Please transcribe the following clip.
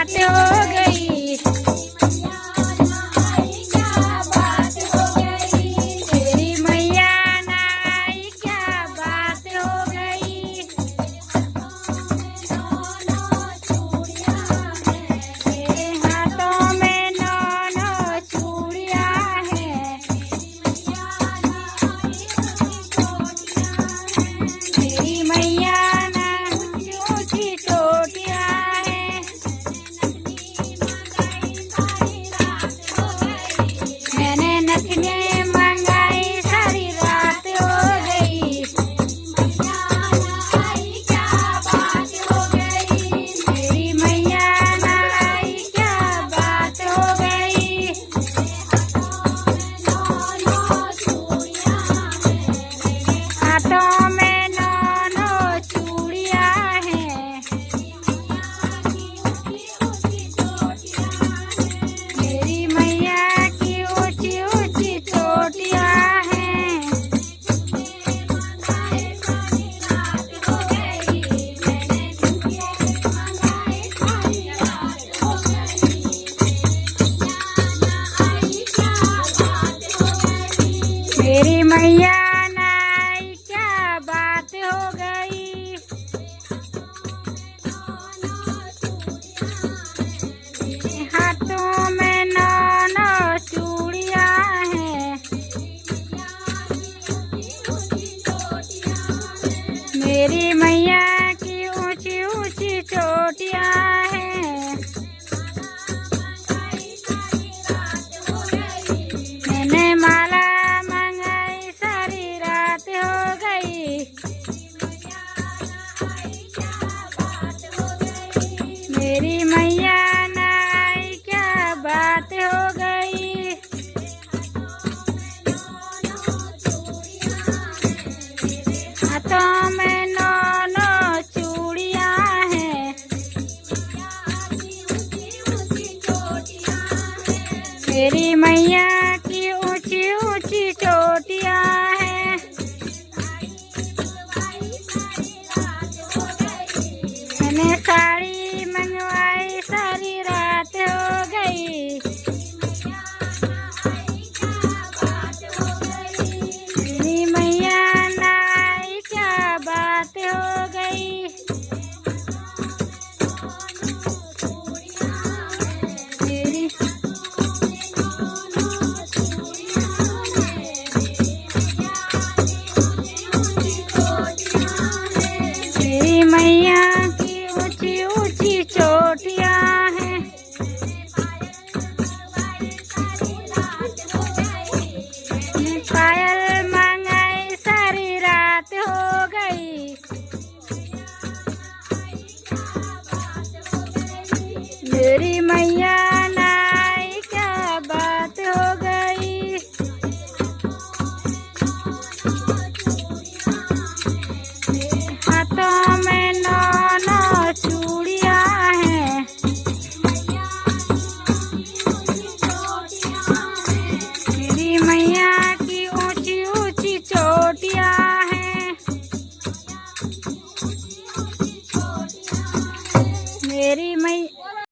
हो गई तेरी मैया ना आई क्या बात हो गई। तेरे हाथों में नौ चूड़ियां हैं। तेरी मैया ना ऊंची चोटियां हैं। मैंने नथने मंगाई सारी रात हो गई। तेरी मैया ना आई क्या बात हो गई। हाथों में नौ चूड़ियां हैं। मेरी मैया की ऊंची ऊंची चोटियां हैं। मेरी मैया ना आई क्या बात हो गई। हाथों में नौ चूड़ियां हैं। मेरी मैया की ऊंची ऊंची चोटियां हैं। मैंने माला मंगाई सारी रात हो गई। मेरी मैया ना आई क्या बात हो गई। हाथों में नौ चूड़ियां हैं। मेरी मैया की ऊंची ऊंची चोटियां हैं। मैंने साड़ी मंगवाई सारी रात हो गई। मेरी मैया ना आई क्या बात हो गई। मेरी मेरी मैया की ऊंची ऊंची चोटियां हैं। मैंने पायल मंगाई सारी रात हो गई। मेरी मैया